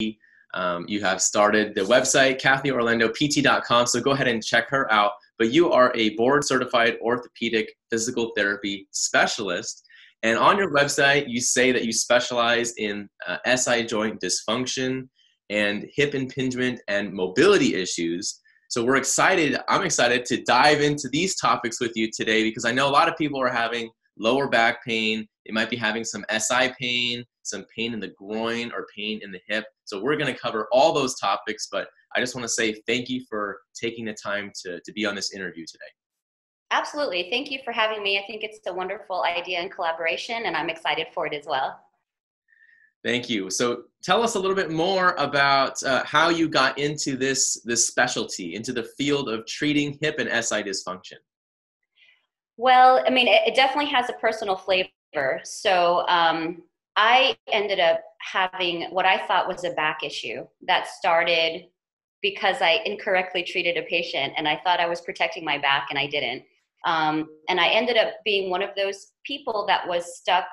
You have started the website, CathyOrlandoPT.com, so go ahead and check her out. But you are a board-certified orthopedic physical therapy specialist. And on your website, you say that you specialize in SI joint dysfunction and hip impingement and mobility issues. So I'm excited to dive into these topics with you today, because I know a lot of people are having lower back pain. They might be having some SI pain, some pain in the groin or pain in the hip. So we're going to cover all those topics, but I just want to say thank you for taking the time to be on this interview today. Absolutely. Thank you for having me. I think it's a wonderful idea and collaboration, and I'm excited for it as well. Thank you. So tell us a little bit more about how you got into this specialty, into the field of treating hip and SI dysfunction. Well, I mean, it definitely has a personal flavor. So I ended up having what I thought was a back issue that started because I incorrectly treated a patient, and I thought I was protecting my back, and I didn't. And I ended up being one of those people that was stuck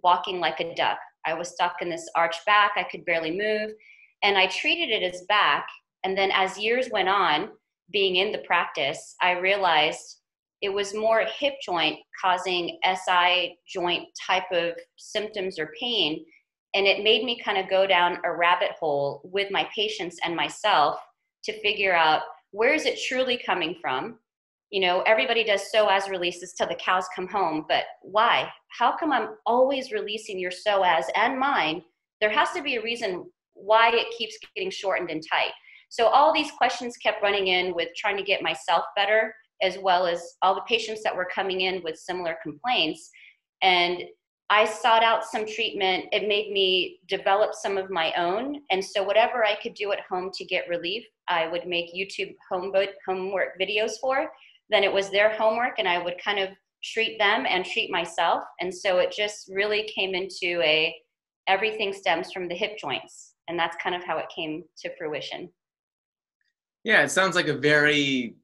walking like a duck. I was stuck in this arched back. I could barely move. And I treated it as back. And then as years went on, being in the practice, I realized it was more hip joint causing SI joint type of symptoms or pain. And it made me kind of go down a rabbit hole with my patients and myself to figure out, where is it truly coming from? You know, everybody does psoas releases till the cows come home, but why? How come I'm always releasing your psoas and mine? There has to be a reason why it keeps getting shortened and tight. So all these questions kept running in with trying to get myself better, as well as all the patients that were coming in with similar complaints. And I sought out some treatment. It made me develop some of my own. And so whatever I could do at home to get relief, I would make YouTube homework videos for. Then it was their homework, and I would kind of treat them and treat myself. And so it just really came into everything stems from the hip joints. And that's kind of how it came to fruition. Yeah, it sounds like a very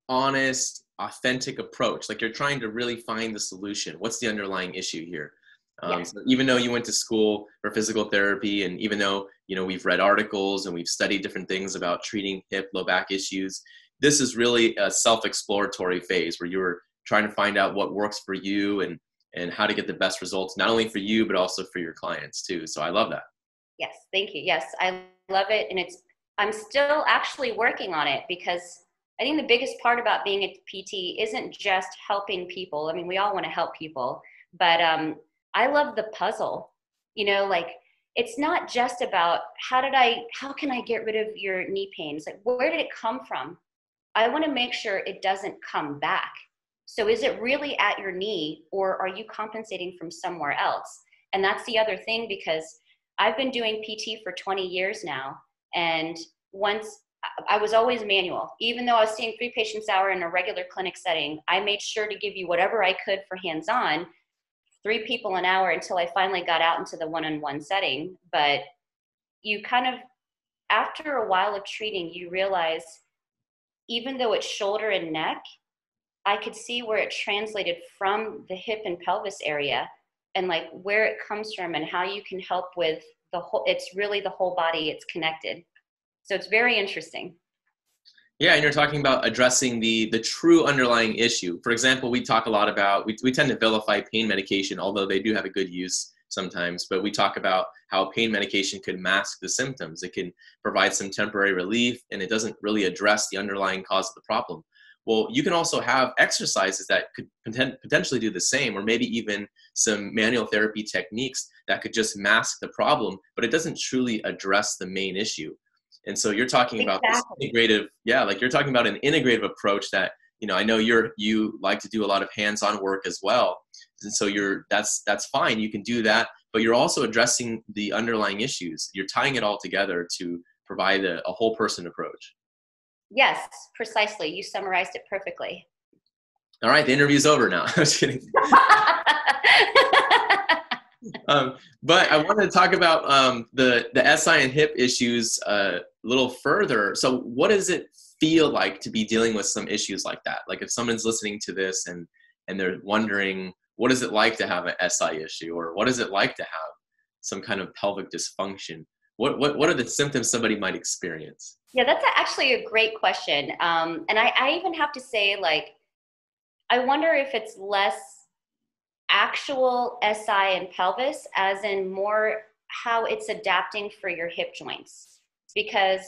honest, authentic approach. Like you're trying to really find the solution. What's the underlying issue here? Yeah. So even though you went to school for physical therapy, and even though, we've read articles and we've studied different things about treating hip, low back issues, this is really a self-exploratory phase where you're trying to find out what works for you and how to get the best results, not only for you, but also for your clients too. So I love that. Yes, thank you. Yes, I love it. And I'm still actually working on it, because I think the biggest part about being a PT isn't just helping people. I mean, we all want to help people, but I love the puzzle. It's not just about how can I get rid of your knee pain? It's like, where did it come from? I want to make sure it doesn't come back. So is it really at your knee, or are you compensating from somewhere else? And that's the other thing, because I've been doing PT for 20 years now. And once I was always manual. Even though I was seeing 3 patients an hour in a regular clinic setting, I made sure to give you whatever I could for hands-on, 3 people an hour, until I finally got out into the one-on-one setting. But you kind of, after a while of treating, you realize, even though it's shoulder and neck, I could see where it translated from the hip and pelvis area, and where it comes from and how you can help with the whole. It's really the whole body. It's connected. So it's very interesting. Yeah, and you're talking about addressing the true underlying issue. For example, we talk a lot about, we tend to vilify pain medication, although they do have a good use sometimes, but we talk about how pain medication could mask the symptoms. It can provide some temporary relief, and it doesn't really address the underlying cause of the problem. Well, you can also have exercises that could potentially do the same, or maybe even some manual therapy techniques that could just mask the problem, but it doesn't truly address the main issue. And so you're talking about this integrative, you're talking about an integrative approach that, I know you like to do a lot of hands-on work as well. And so that's fine. You can do that, but you're also addressing the underlying issues. You're tying it all together to provide a whole person approach. Yes, precisely. You summarized it perfectly. All right. The interview's over now. I was kidding. But I wanted to talk about the SI and hip issues a little further. So what does it feel like to be dealing with some issues like that? Like if someone's listening to this and they're wondering, what is it like to have an SI issue, or what is it like to have some kind of pelvic dysfunction? What are the symptoms somebody might experience? Yeah, that's actually a great question. And I even have to say, like, I wonder if it's less actual SI and pelvis, as in more how it's adapting for your hip joints. Because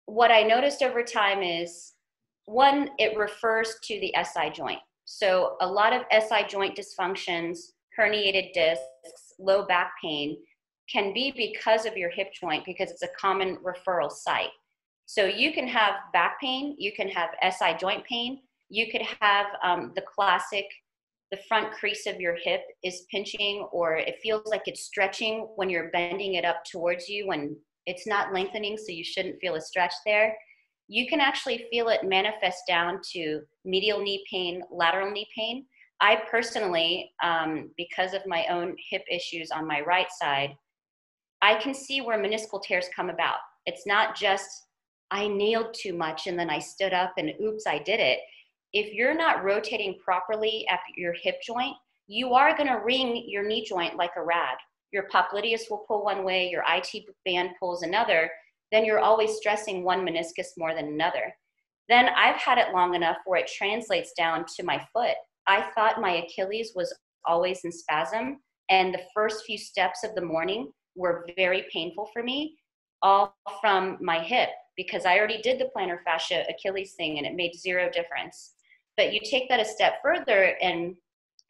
what I noticed over time is, one, it refers to the SI joint. So a lot of SI joint dysfunctions, herniated discs, low back pain can be because of your hip joint, because it's a common referral site. So you can have back pain, you can have SI joint pain, you could have the classic, the front crease of your hip is pinching, or it feels like it's stretching when you're bending it up towards you when it's not lengthening, so you shouldn't feel a stretch there. You can actually feel it manifest down to medial knee pain, lateral knee pain. I personally, because of my own hip issues on my right side, I can see where meniscal tears come about. It's not just I nailed too much and then I stood up and oops, I did it. If you're not rotating properly at your hip joint, you are going to wring your knee joint like a rag. Your popliteus will pull one way, your IT band pulls another, then you're always stressing one meniscus more than another. Then I've had it long enough where it translates down to my foot. I thought my Achilles was always in spasm, and the first few steps of the morning were very painful for me, all from my hip, because I already did the plantar fascia Achilles thing and it made zero difference. But you take that a step further and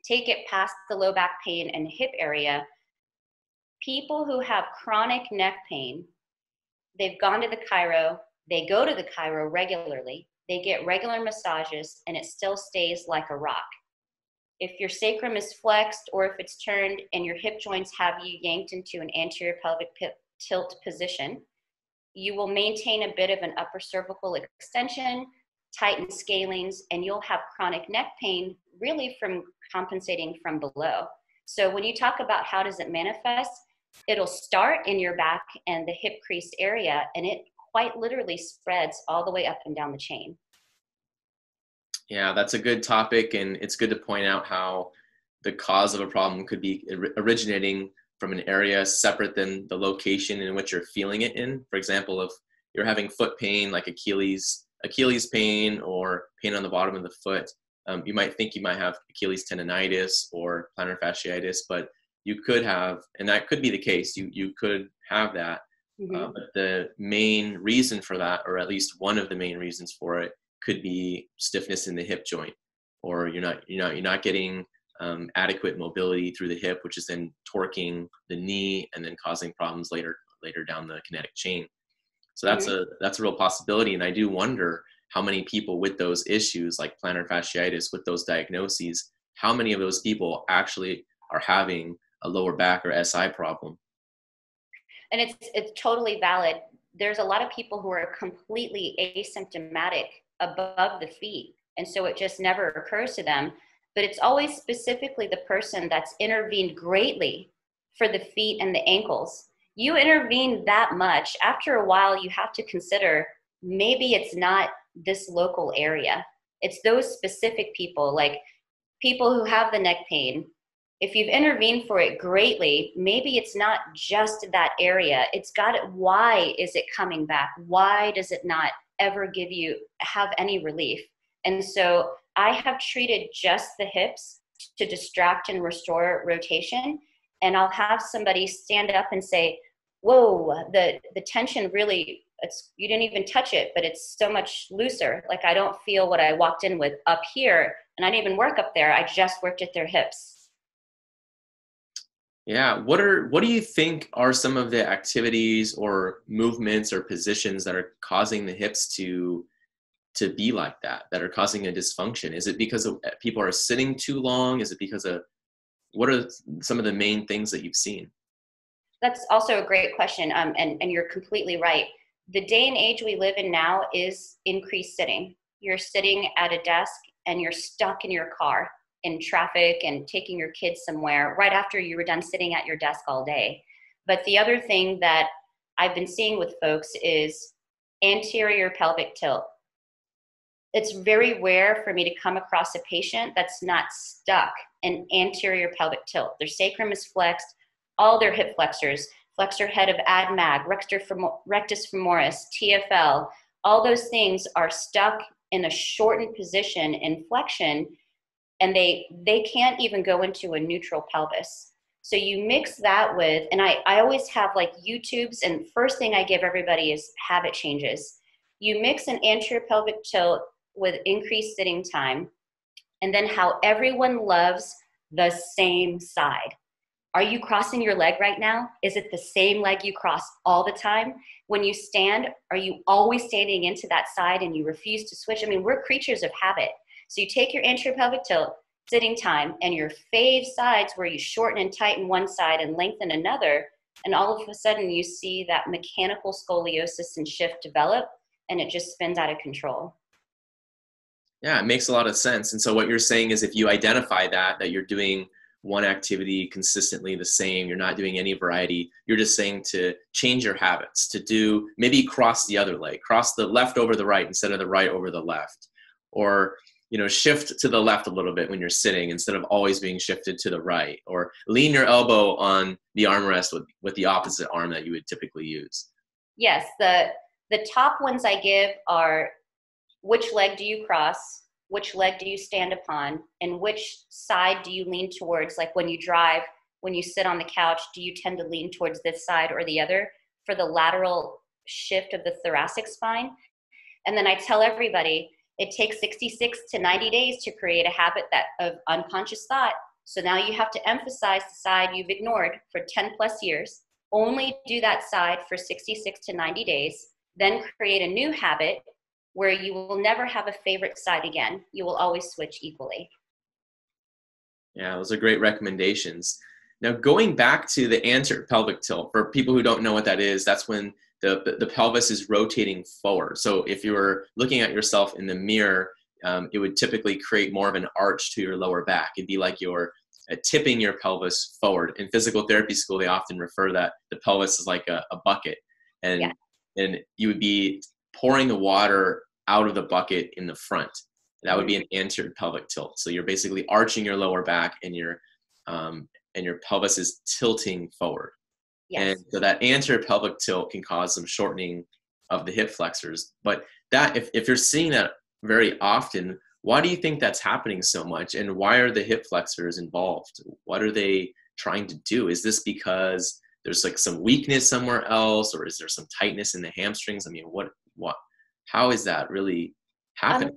take it past the low back pain and hip area. People who have chronic neck pain, they've gone to the chiro, they go to the chiro regularly, they get regular massages, and it still stays like a rock. If your sacrum is flexed or if it's turned and your hip joints have you yanked into an anterior pelvic tilt position, you will maintain a bit of an upper cervical extension, tighten scalenes, and you'll have chronic neck pain really from compensating from below. So when you talk about how does it manifest, it'll start in your back and the hip crease area, and it quite literally spreads all the way up and down the chain. Yeah, that's a good topic, and it's good to point out how the cause of a problem could be originating from an area separate than the location in which you're feeling it in. For example, if you're having foot pain like Achilles pain or pain on the bottom of the foot, you might think you might have Achilles tendonitis or plantar fasciitis, but you could have, and that could be the case, you could have that. Mm-hmm. But the main reason for that, or at least one of the main reasons for it, could be stiffness in the hip joint, or you're not getting adequate mobility through the hip, which is then torquing the knee and then causing problems later down the kinetic chain. So that's a real possibility. And I do wonder how many people with those issues like plantar fasciitis, with those diagnoses, how many of those people actually are having a lower back or SI problem. And it's totally valid. There's a lot of people who are completely asymptomatic above the feet, and so it just never occurs to them. But it's always specifically the person that's intervened greatly for the feet and the ankles. You intervene that much, after a while you have to consider maybe it's not this local area. It's those specific people, like people who have the neck pain. If you've intervened for it greatly, maybe it's not just that area. It's got it. Why is it coming back? Why does it not ever have any relief? And so I have treated just the hips to distract and restore rotation. And I'll have somebody stand up and say, whoa, the tension really, you didn't even touch it, but it's so much looser. Like I don't feel what I walked in with up here, and I didn't even work up there. I just worked at their hips. Yeah. What do you think are some of the activities or movements or positions that are causing the hips to be like that are causing a dysfunction? Is it because people are sitting too long? Is it because of, what are some of the main things that you've seen? That's also a great question. And you're completely right. The day and age we live in now is increased sitting. You're sitting at a desk and you're stuck in your car in traffic and taking your kids somewhere right after you were done sitting at your desk all day. But the other thing that I've been seeing with folks is anterior pelvic tilt. It's very rare for me to come across a patient that's not stuck in anterior pelvic tilt. Their sacrum is flexed, all their hip flexors. flexor head of ADMAG, rectus femoris, TFL, all those things are stuck in a shortened position in flexion, and they can't even go into a neutral pelvis. So you mix that with, and I always have like YouTubes, and first thing I give everybody is habit changes. You mix an anterior pelvic tilt with increased sitting time, and then how everyone loves the same side. Are you crossing your leg right now? Is it the same leg you cross all the time? When you stand, are you always standing into that side and you refuse to switch? I mean, we're creatures of habit. So you take your anterior pelvic tilt, sitting time, and your fave sides where you shorten and tighten one side and lengthen another, and all of a sudden you see that mechanical scoliosis and shift develop, and it just spins out of control. Yeah, it makes a lot of sense. And so what you're saying is if you identify that you're doing one activity consistently the same, you're not doing any variety, you're just saying to change your habits, to do maybe cross the other leg, cross the left over the right instead of the right over the left, or shift to the left a little bit when you're sitting instead of always being shifted to the right, or lean your elbow on the armrest with the opposite arm that you would typically use. Yes, the top ones I give are which leg do you cross, which leg do you stand upon, and which side do you lean towards? Like when you drive, when you sit on the couch, do you tend to lean towards this side or the other for the lateral shift of the thoracic spine? And then I tell everybody, it takes 66 to 90 days to create a habit of unconscious thought. So now you have to emphasize the side you've ignored for 10 plus years. Only do that side for 66 to 90 days, then create a new habit where you will never have a favorite side again. You will always switch equally. Yeah, those are great recommendations. Now, going back to the anterior pelvic tilt, for people who don't know what that is, that's when the pelvis is rotating forward. So if you were looking at yourself in the mirror, it would typically create more of an arch to your lower back. It'd be like you're tipping your pelvis forward. In physical therapy school, they often refer that the pelvis is like a bucket, and you would be pouring the water out of the bucket in the front. That would be an anterior pelvic tilt. So you're basically arching your lower back, and your pelvis is tilting forward. Yes. And so that anterior pelvic tilt can cause some shortening of the hip flexors. But that, if you're seeing that very often, why do you think that's happening so much? And why are the hip flexors involved? What are they trying to do? Is this because there's like some weakness somewhere else, or is there some tightness in the hamstrings? I mean, how is that really happening?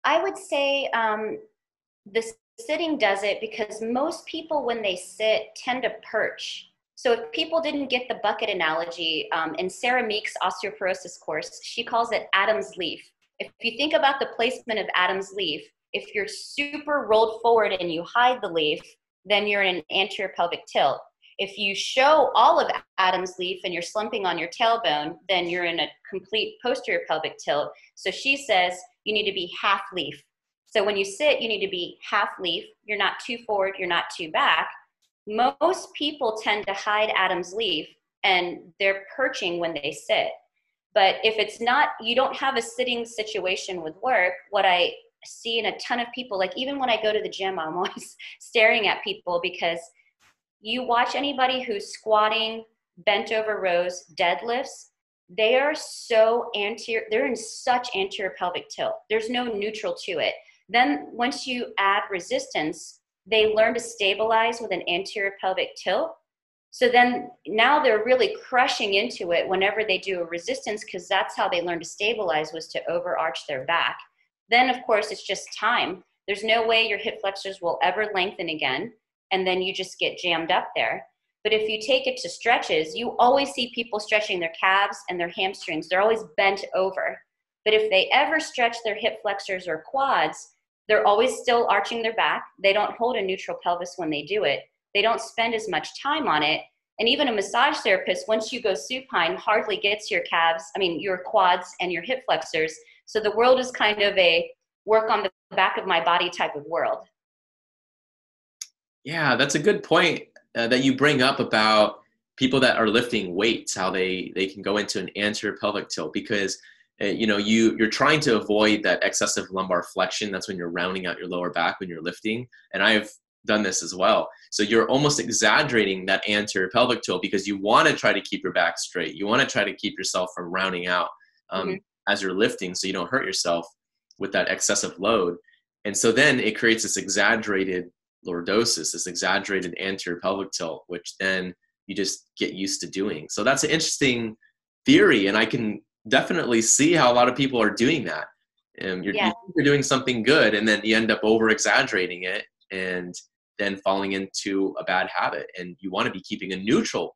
I would say the sitting does it because most people, when they sit, tend to perch. So if people didn't get the bucket analogy, in Sarah Meek's osteoporosis course, she calls it Adam's leaf. If you think about the placement of Adam's leaf, if you're super rolled forward and you hide the leaf, then you're in an anterior pelvic tilt. If you show all of Adam's leaf and you're slumping on your tailbone, then you're in a complete posterior pelvic tilt. So she says you need to be half leaf. So when you sit, you need to be half leaf. You're not too forward, you're not too back. Most people tend to hide Adam's leaf and they're perching when they sit. But if it's not, you don't have a sitting situation with work, what I see in a ton of people, like even when I go to the gym, I'm always staring at people because you watch anybody who's squatting, bent over rows, deadlifts, they are so anterior, they're in such anterior pelvic tilt. There's no neutral to it. Then once you add resistance, they learn to stabilize with an anterior pelvic tilt. So then now they're really crushing into it whenever they do a resistance, because that's how they learn to stabilize, was to overarch their back. Then of course it's just time. There's no way your hip flexors will ever lengthen again, and then you just get jammed up there. But if you take it to stretches, you always see people stretching their calves and their hamstrings. They're always bent over. But if they ever stretch their hip flexors or quads, they're always still arching their back. They don't hold a neutral pelvis when they do it. They don't spend as much time on it. And even a massage therapist, once you go supine, hardly gets your your quads and your hip flexors. So the world is kind of a work on the back of my body type of world. Yeah, that's a good point that you bring up about people that are lifting weights, how they can go into an anterior pelvic tilt, because you're trying to avoid that excessive lumbar flexion. That's when you're rounding out your lower back when you're lifting. And I've done this as well. So you're almost exaggerating that anterior pelvic tilt because you want to try to keep your back straight. You want to try to keep yourself from rounding out Mm-hmm. as you're lifting so you don't hurt yourself with that excessive load. And so then it creates this exaggerated lordosis, this exaggerated anterior pelvic tilt, which then you just get used to doing. So that's an interesting theory, and I can definitely see how a lot of people are doing that. You think you're doing something good, and then you end up over exaggerating it, and then falling into a bad habit. And you want to be keeping a neutral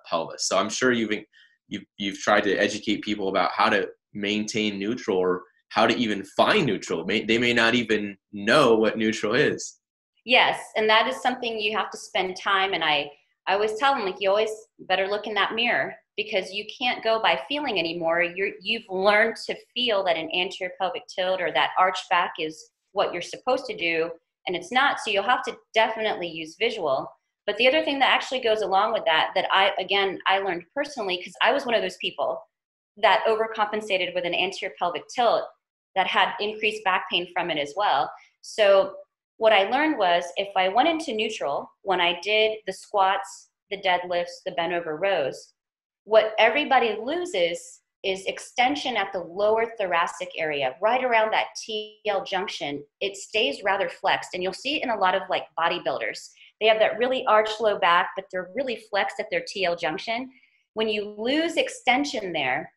pelvis. So I'm sure you've tried to educate people about how to maintain neutral, or how to even find neutral. They may not even know what neutral is. Yes, and that is something you have to spend time. And I always tell them, like, you always better look in that mirror, because you can't go by feeling anymore. You've learned to feel that an anterior pelvic tilt or that arch back is what you're supposed to do, and it's not. So you'll have to definitely use visual. But the other thing that actually goes along with that I learned personally, because I was one of those people that overcompensated with an anterior pelvic tilt that had increased back pain from it as well. So what I learned was, if I went into neutral, when I did the squats, the deadlifts, the bent over rows, what everybody loses is extension at the lower thoracic area, right around that TL junction. It stays rather flexed, and you'll see it in a lot of like bodybuilders. They have that really arched low back, but they're really flexed at their TL junction. When you lose extension there,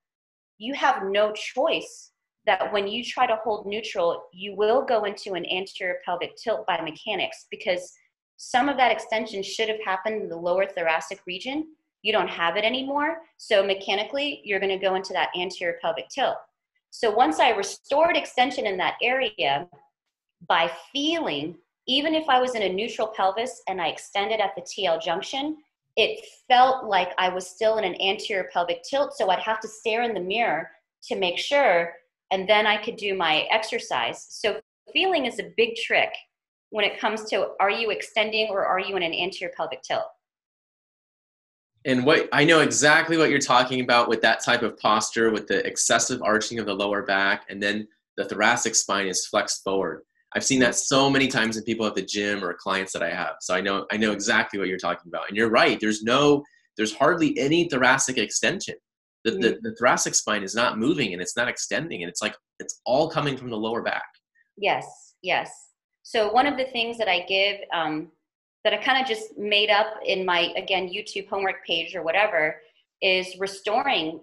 you have no choice that when you try to hold neutral, you will go into an anterior pelvic tilt by mechanics, because some of that extension should have happened in the lower thoracic region. You don't have it anymore. So mechanically, you're going to go into that anterior pelvic tilt. So once I restored extension in that area by feeling, even if I was in a neutral pelvis and I extended at the TL junction, it felt like I was still in an anterior pelvic tilt. So I'd have to stare in the mirror to make sure, and then I could do my exercise. So feeling is a big trick when it comes to, are you extending or are you in an anterior pelvic tilt? And I know exactly what you're talking about with that type of posture, with the excessive arching of the lower back, and then the thoracic spine is flexed forward. I've seen that so many times in people at the gym or clients that I have. So I know exactly what you're talking about. And you're right. There's hardly any thoracic extension. The thoracic spine is not moving, and it's not extending, and it's all coming from the lower back. Yes, yes. So one of the things that I give, that I kind of just made up in my, again, YouTube homework page or whatever, is restoring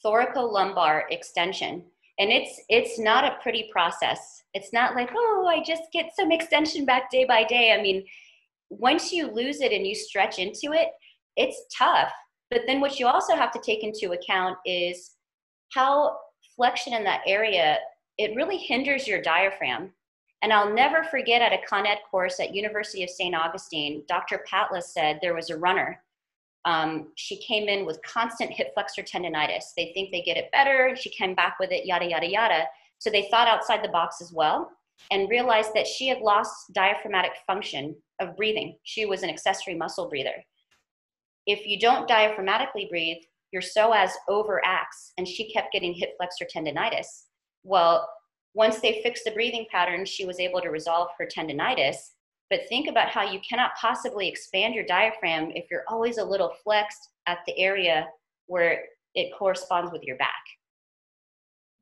thoracolumbar extension. And it's not a pretty process. It's not like, oh, I just get some extension back day by day. I mean, once you lose it and you stretch into it, it's tough. But then what you also have to take into account is how flexion in that area, it really hinders your diaphragm. And I'll never forget, at a Con Ed course at University of St. Augustine, Dr. Patla said there was a runner. She came in with constant hip flexor tendonitis. They think they get it better. She came back with it, yada, yada, yada. So they thought outside the box as well, and realized that she had lost diaphragmatic function of breathing. She was an accessory muscle breather. If you don't diaphragmatically breathe, your psoas overacts, and she kept getting hip flexor tendonitis. Well, once they fixed the breathing pattern, she was able to resolve her tendonitis. But think about how you cannot possibly expand your diaphragm if you're always a little flexed at the area where it corresponds with your back.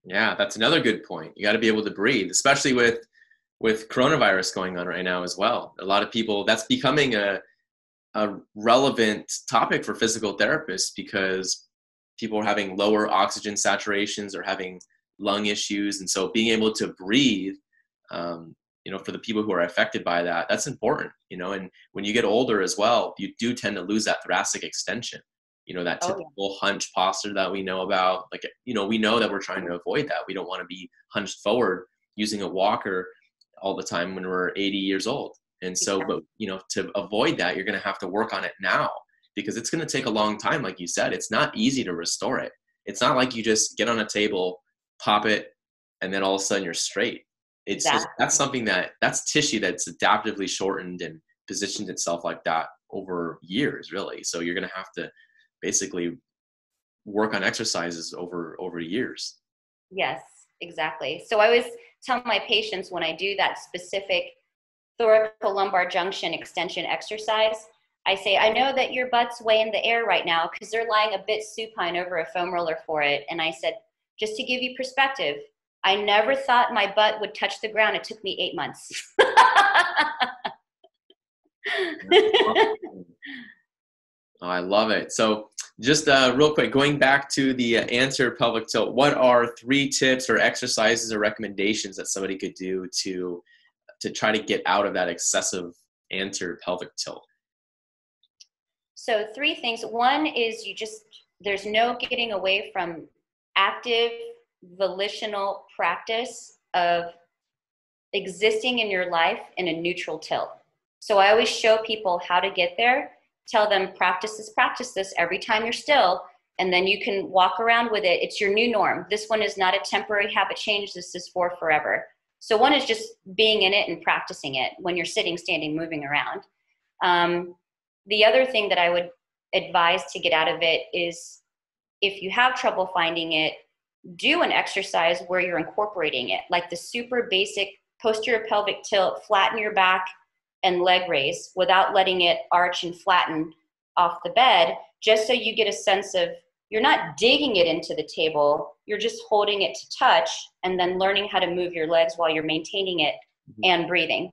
Yeah, that's another good point. You got to be able to breathe, especially with coronavirus going on right now as well. A lot of people, that's becoming a relevant topic for physical therapists, because people are having lower oxygen saturations or having lung issues. And so being able to breathe, for the people who are affected by that, that's important, and when you get older as well, you do tend to lose that thoracic extension, that typical hunch posture that we know about. Like, we know that we're trying to avoid that. We don't want to be hunched forward using a walker all the time when we're 80 years old. And so, but, to avoid that, you're going to have to work on it now, because it's going to take a long time. Like you said, it's not easy to restore it. It's not like you just get on a table, pop it, and then all of a sudden you're straight. That's something that's tissue that's adaptively shortened and positioned itself like that over years, really. So you're going to have to basically work on exercises over years. Yes, exactly. So I always tell my patients, when I do that specific thoracolumbar junction extension exercise, I say, I know that your butt's way in the air right now because they're lying a bit supine over a foam roller for it. And I said, just to give you perspective, I never thought my butt would touch the ground. It took me 8 months. Oh, I love it. So just real quick, going back to the anterior pelvic tilt, what are 3 tips or exercises or recommendations that somebody could do to try to get out of that excessive anterior pelvic tilt? So 3 things. One is there's no getting away from active volitional practice of existing in your life in a neutral tilt. So I always show people how to get there, tell them practice this every time you're still, and then you can walk around with it. It's your new norm. This one is not a temporary habit change. This is for forever. So one is just being in it and practicing it when you're sitting, standing, moving around. The other thing that I would advise to get out of it is if you have trouble finding it, do an exercise where you're incorporating it, like the super basic posterior pelvic tilt, flatten your back and leg raise without letting it arch and flatten off the bed, just so you get a sense of you're not digging it into the table, you're just holding it to touch and then learning how to move your legs while you're maintaining it and breathing.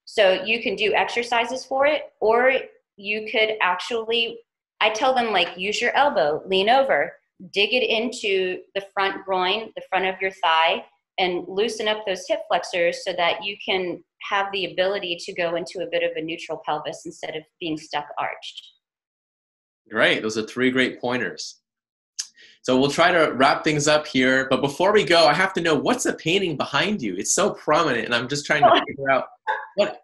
So you can do exercises for it, or you could actually, I tell them, like, use your elbow, lean over, dig it into the front groin, the front of your thigh, and loosen up those hip flexors so that you can have the ability to go into a bit of a neutral pelvis instead of being stuck arched. Great. Those are 3 great pointers. So we'll try to wrap things up here. But before we go, I have to know, what's the painting behind you? It's so prominent, and I'm just trying to figure out what.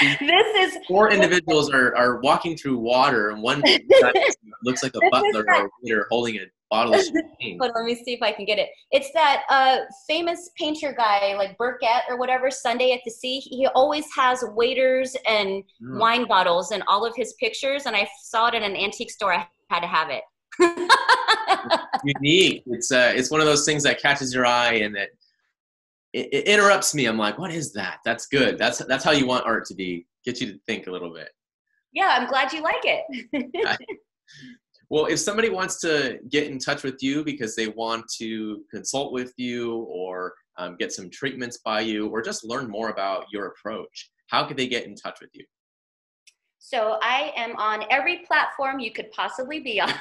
This is 4 individuals are walking through water, and one looks like a butler or a waiter holding a bottle of champagne. But let me see if I can get it. It's that famous painter guy, like Burkett or whatever, Sunday at the Sea. He always has waiters and wine bottles in all of his pictures, and I saw it in an antique store. I had to have it. Unique. It's one of those things that catches your eye, and that it interrupts me. I'm like, what is that? That's good. That's how you want art to be. Get you to think a little bit. Yeah, I'm glad you like it. Well, if somebody wants to get in touch with you because they want to consult with you, or get some treatments by you, or just learn more about your approach, how could they get in touch with you? So I am on every platform you could possibly be on.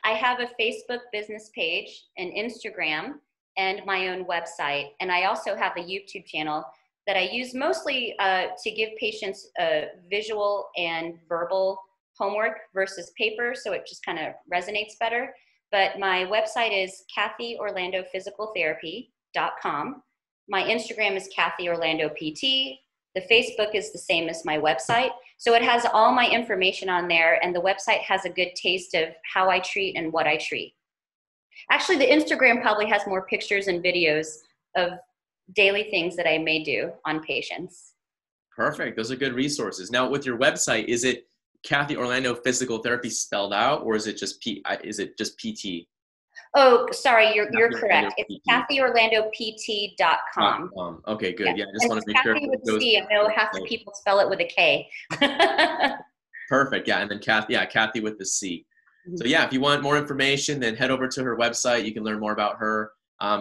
I have a Facebook business page, an Instagram, and my own website. And I also have a YouTube channel that I use mostly to give patients visual and verbal homework versus paper, so it just kind of resonates better. But my website is CathyOrlandoPhysicalTherapy.com. My Instagram is Cathy Orlando PT. The Facebook is the same as my website. So it has all my information on there, and the website has a good taste of how I treat and what I treat. Actually, the Instagram probably has more pictures and videos of daily things that I may do on patients. Perfect. Those are good resources. Now, with your website, is it Cathy Orlando Physical Therapy spelled out, or is it just PT? Oh, sorry, you're correct. It's CathyOrlandoPT.com. Okay, good. Yeah, I just and want to make sure. Cathy with a C. I know half the people spell it with a K. Perfect. Yeah, and then Cathy with the C. So yeah, if you want more information, then head over to her website. You can learn more about her.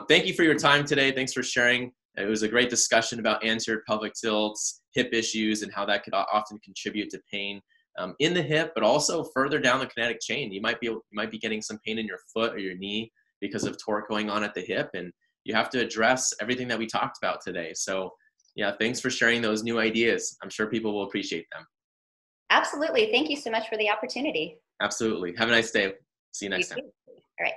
Thank you for your time today. Thanks for sharing. It was a great discussion about anterior pelvic tilts, hip issues, and how that could often contribute to pain in the hip, but also further down the kinetic chain. You might be getting some pain in your foot or your knee because of torque going on at the hip, and you have to address everything that we talked about today. So yeah, thanks for sharing those new ideas. I'm sure people will appreciate them. Absolutely. Thank you so much for the opportunity. Absolutely. Have a nice day. See you next time. All right.